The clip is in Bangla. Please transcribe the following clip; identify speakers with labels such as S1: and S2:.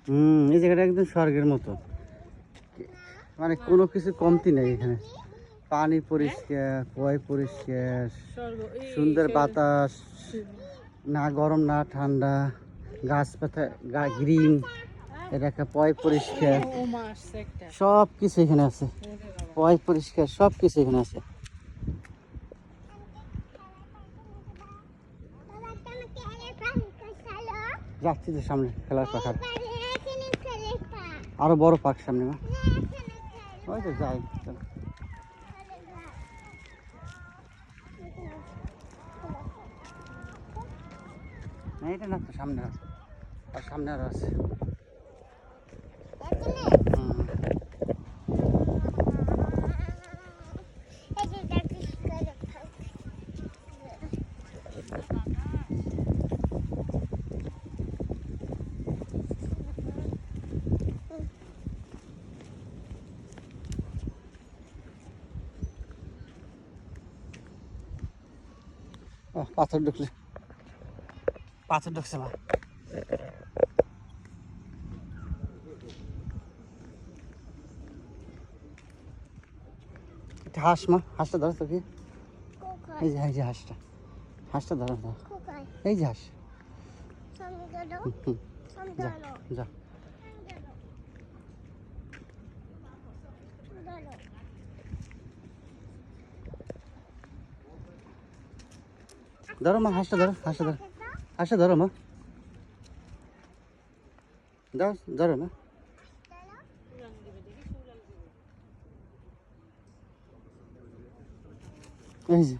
S1: এই জায়গাটা একদম স্বর্গের মতো, মানে কোনো কিছু কমতি নেই এখানে। পানি পরিষ্কার, কুয়ায় পরিষ্কার, সুন্দর বাতাস, না গরম না ঠান্ডা, গাছপাতা গ্রিন, এটা একটা পয় পরিষ্কার, সব কিছু এখানে আছে। পয় পরিষ্কার, সব কিছু এখানে আছে। যাচ্ছি তো সামনে খেলার পাখার, আরো বড় পার্ক সামনে। মা ওই তো যাই, না এটা না তো সামনে আছে, আর সামনে আরো আছে। পাথর ঢুকলে, পাথর ঢুকছে। মা হাঁস, মা হাঁসটা ধরো তো কি, এই যে হাঁসটা, হাঁসটা ধরো, এই যে হাঁস। যা যা, ধরো মা হাঁসটা ধরো, হাঁসটা ধরো, হাঁসটা ধরো মা, দাও ধরো মা, এই যে